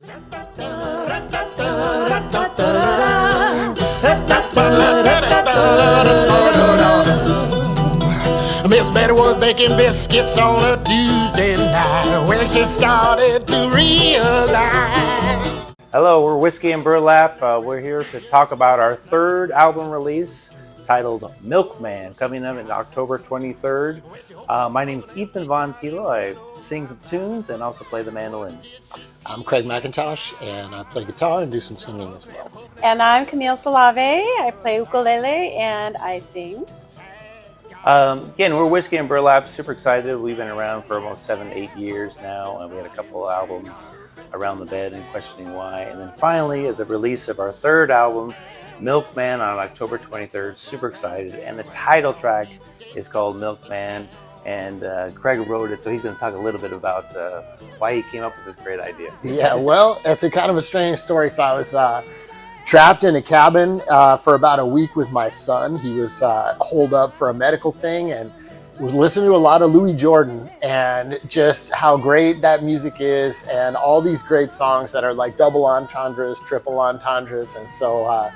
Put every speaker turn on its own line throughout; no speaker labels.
Miss Betty was baking biscuits on a Tuesday night when she started to realize.
Hello, we're Whiskey and Burlap. We're here to talk about our third album release titled Milkman, coming up on October 23rd. My name is Ethan Von Tilo. I sing some tunes and also play the mandolin.
I'm Craig McIntosh, and I play guitar and do some singing as well.
And I'm Camille Salave. I play ukulele and I sing.
Again, we're Whiskey and Burlap, super excited. We've been around for almost 7-8 years now, and we had a couple of albums, Around the Bed and Questioning Why. And then finally, the release of our third album, Milkman, on October 23rd. Super excited. And the title track is called Milkman, and Craig wrote it, so he's going to talk a little bit about why he came up with this great idea.
Yeah, well, it's a kind of a strange story. So I was trapped in a cabin for about a week with my son. He was holed up for a medical thing and was listening to a lot of Louis Jordan and just how great that music is and all these great songs that are like double entendres, triple entendres. And so,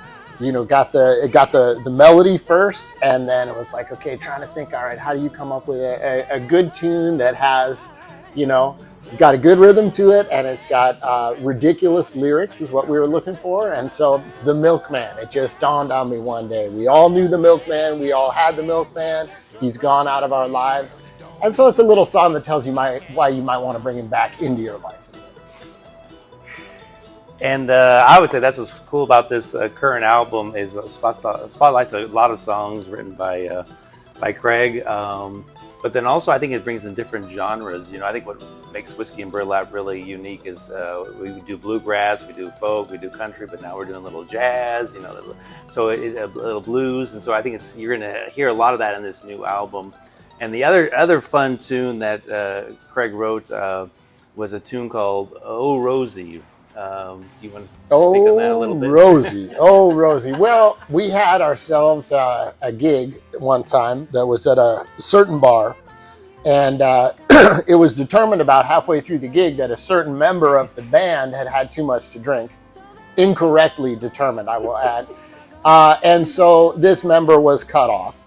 got the melody first, and then it was like, okay, trying to think, all right, how do you come up with a good tune that has, got a good rhythm to it, and it's got ridiculous lyrics is what we were looking for. And so the Milkman, it just dawned on me one day. We all knew the Milkman. We all had the Milkman. He's gone out of our lives. And so it's a little song that tells you why you might want to bring him back into your life.
And I would say that's what's cool about this current album is spotlights a lot of songs written by Craig. But then also I think it brings in different genres. I think what makes Whiskey and Burlap really unique is we do bluegrass, we do folk, we do country, but now we're doing a little jazz, so it's a little blues. And so I think you're going to hear a lot of that in this new album. And the other fun tune that Craig wrote was a tune called Oh, Rosie. Do you want to speak on that a little bit?
Oh, Rosie. Well, we had ourselves a gig one time that was at a certain bar, and it was determined about halfway through the gig that a certain member of the band had too much to drink. Incorrectly determined, I will add. And so this member was cut off.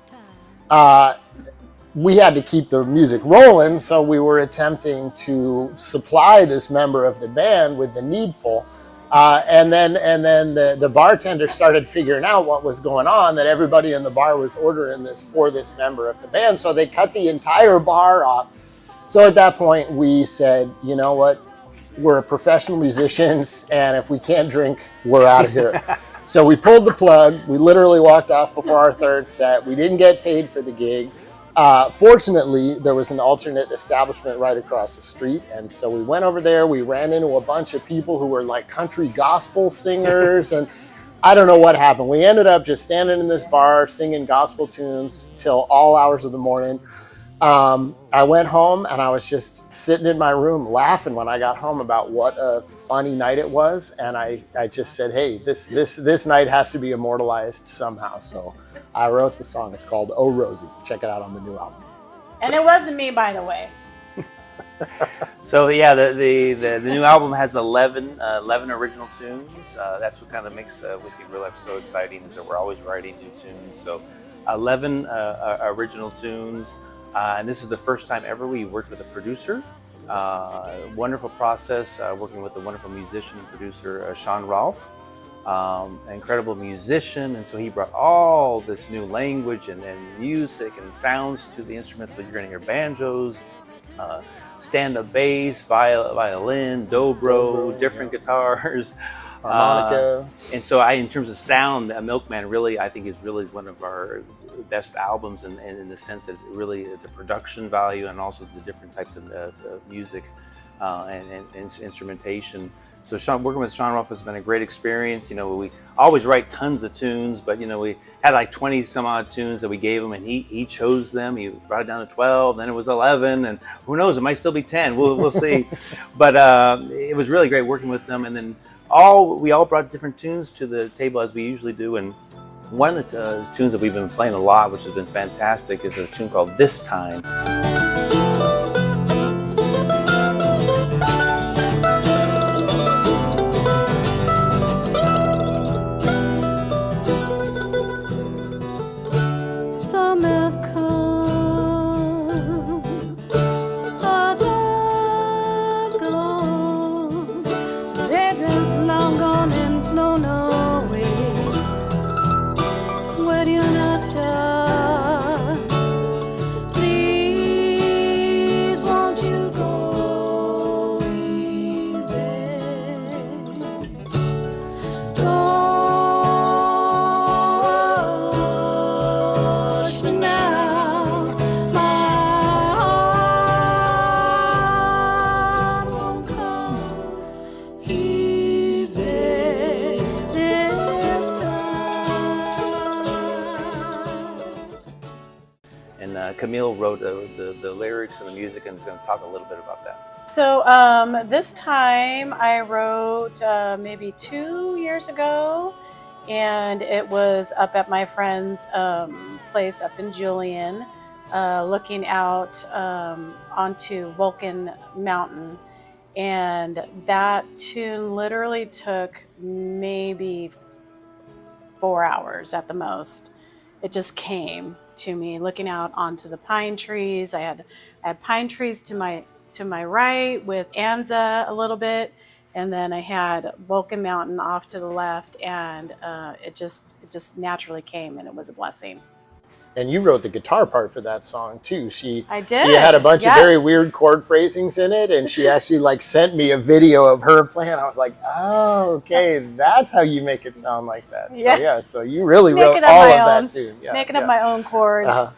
We had to keep the music rolling, so we were attempting to supply this member of the band with the needful. And then the bartender started figuring out what was going on, that everybody in the bar was ordering this for this member of the band. So they cut the entire bar off. So at that point we said, you know what, we're professional musicians, and if we can't drink, we're out of here. So we pulled the plug. We literally walked off before our third set. We didn't get paid for the gig. Fortunately, there was an alternate establishment right across the street, and so we went over there. We ran into a bunch of people who were like country gospel singers, and I don't know what happened. We ended up just standing in this bar singing gospel tunes till all hours of the morning. I went home and I was just sitting in my room laughing when I got home about what a funny night it was, and I just said, hey, this night has to be immortalized somehow. So I wrote the song. It's called Oh, Rosie. Check it out on the new album.
And it wasn't me, by the way.
So yeah, the new album has 11 original tunes. That's what kind of makes Whiskey and Burlap so exciting, is that we're always writing new tunes. So 11 original tunes. And this is the first time ever we worked with a producer. Wonderful process, working with a wonderful musician and producer, Sean Rolfe. Incredible musician, and so he brought all this new language and music and sounds to the instruments. So you're going to hear banjos, stand-up bass, violin, dobro, different guitars,
harmonica.
And so in terms of sound, Milkman really, I think, is really one of our best albums, and in the sense that it's really the production value and also the different types of music and instrumentation. So working with Sean Rolfe has been a great experience. We always write tons of tunes, but we had like 20 some odd tunes that we gave him, and he chose them. He brought it down to 12, then it was 11, and who knows, it might still be 10. We'll see. But it was really great working with them, and then we all brought different tunes to the table, as we usually do. And one of the tunes that we've been playing a lot, which has been fantastic, is a tune called This Time. Camille wrote the lyrics and the music, and is going to talk a little bit about that.
So this time I wrote maybe 2 years ago, and it was up at my friend's place up in Julian, looking out onto Vulcan Mountain. And that tune literally took maybe 4 hours at the most. It just came to me looking out onto the pine trees. I had pine trees to my right with Anza a little bit, and then I had Vulcan Mountain off to the left, and it just naturally came, and it was a blessing.
And you wrote the guitar part for that song too.
I did.
You had a bunch
Yes.
of very weird chord phrasings in it, and she actually like sent me a video of her playing. I was like, oh, okay, that's how you make it sound like that. So,
Yeah.
So you really
Making
wrote
up
all
my
of
own.
that too. Yeah,
Making up my own chords.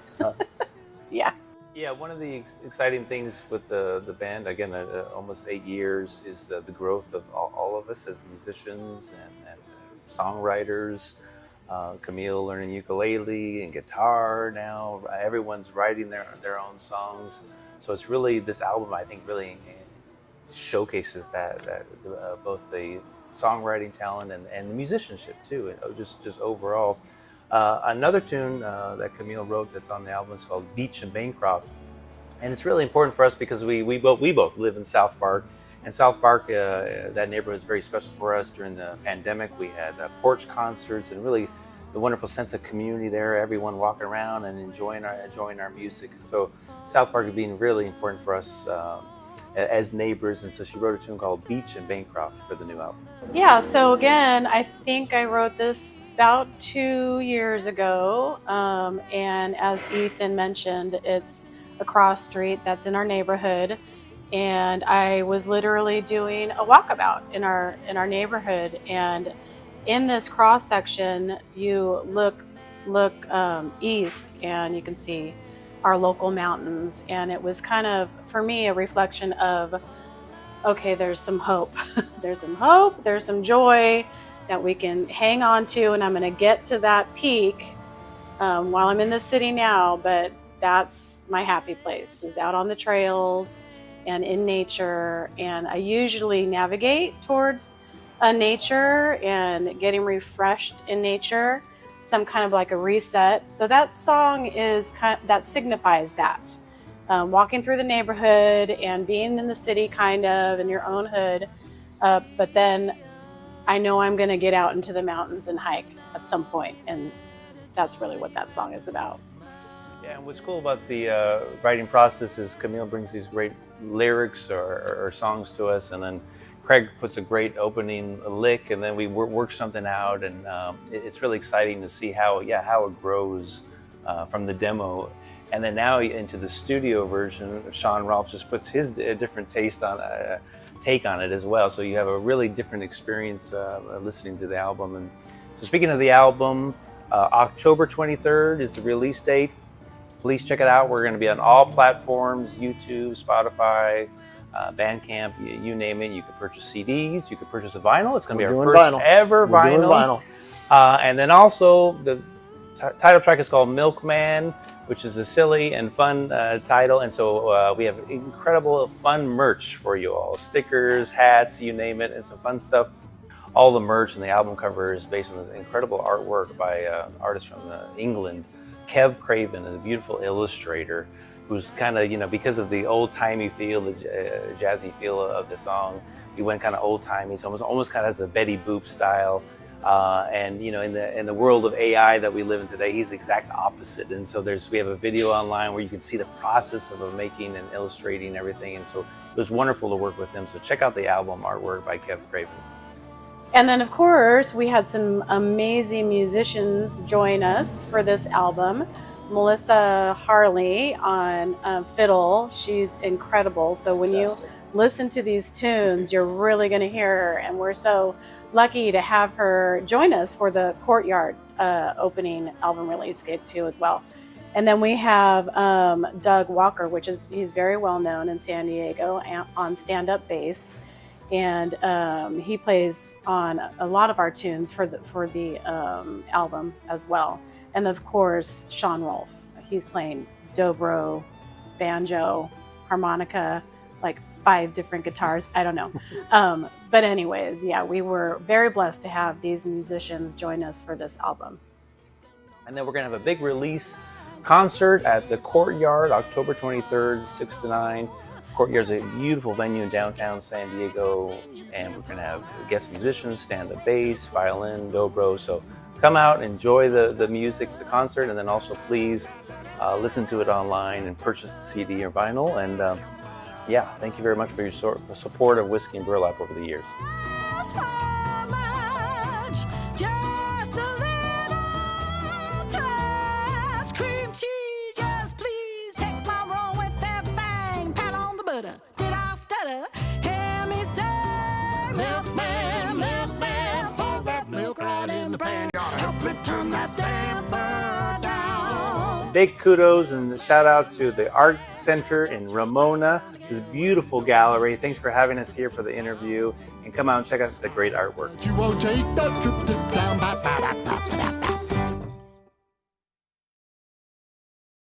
Yeah.
Yeah, one of the exciting things with the band, again, almost 8 years, is the growth of all of us as musicians and songwriters. Camille learning ukulele and guitar now. Everyone's writing their own songs. So it's really, this album, I think, really showcases that both the songwriting talent and the musicianship too, just overall. Another tune that Camille wrote that's on the album is called BEECH BANCROFT. And it's really important for us because we both live in South Park. And South Park, that neighborhood is very special for us. During the pandemic, we had porch concerts and really the wonderful sense of community there, everyone walking around and enjoying our music. So South Park is being really important for us as neighbors. And so she wrote a tune called BEECH BANCROFT for the new album.
Yeah, so again, I think I wrote this about 2 years ago. And as Ethan mentioned, it's a cross street that's in our neighborhood. And I was literally doing a walkabout in our neighborhood. And in this cross section, you look east and you can see our local mountains. And it was kind of, for me, a reflection of, okay, there's some hope. There's some hope, there's some joy that we can hang on to. And I'm going to get to that peak while I'm in the city now. But that's my happy place, is out on the trails and in nature. And I usually navigate towards nature and getting refreshed in nature, some kind of like a reset. So that song is that signifies that. Walking through the neighborhood and being in the city kind of in your own hood. But then I know I'm going to get out into the mountains and hike at some point. And that's really what that song is about.
Yeah, and what's cool about the writing process is Camille brings these great lyrics or songs to us, and then Craig puts a great opening lick, and then we work something out, and it's really exciting to see how it grows from the demo, and then now into the studio version. Sean Rolfe just puts his different take on it as well. So you have a really different experience listening to the album. And so speaking of the album, October 23rd is the release date. Please check it out. We're going to be on all platforms: YouTube, Spotify, Bandcamp, you name it. You can purchase CDs. You can purchase a vinyl. It's going to be our first ever vinyl. And then also the title track is called Milkman, which is a silly and fun title. And so we have incredible fun merch for you all: stickers, hats, you name it, and some fun stuff. All the merch and the album cover is based on this incredible artwork by an artist from England. Kev Craven is a beautiful illustrator who's kind of, because of the old-timey feel, the jazzy feel of the song, he went kind of old-timey, so almost kind of has a Betty Boop style. And in the world of AI that we live in today, he's the exact opposite. And so we have a video online where you can see the process of making and illustrating everything. And so it was wonderful to work with him. So check out the album artwork by Kev Craven.
And then, of course, we had some amazing musicians join us for this album. Melissa Harley on fiddle, she's incredible. So when you listen to these tunes, you're really going to hear her. And we're so lucky to have her join us for the Courtyard opening album release gig too as well. And then we have Doug Walker, he's very well known in San Diego on stand-up bass. And he plays on a lot of our tunes for the album as well. And of course, Sean Rolfe, he's playing dobro, banjo, harmonica, like 5 different guitars. I don't know. But anyways, yeah, we were very blessed to have these musicians join us for this album.
And then we're going to have a big release concert at the Courtyard, October 23rd, 6 to 9. Courtyard's a beautiful venue in downtown San Diego, and we're going to have guest musicians, stand-up bass, violin, dobro. So come out, enjoy the music, the concert, and then also please listen to it online and purchase the CD or vinyl. And yeah, thank you very much for your support of Whiskey and Burlap over the years.
Did I stutter? Hear me say, milkman, milkman, pour that milk right in the pan. Help me turn that damper down.
Big kudos and shout out to the Art Center in Ramona, this beautiful gallery. Thanks for having us here for the interview, and come out and check out the great artwork.
You won't take that trip to down,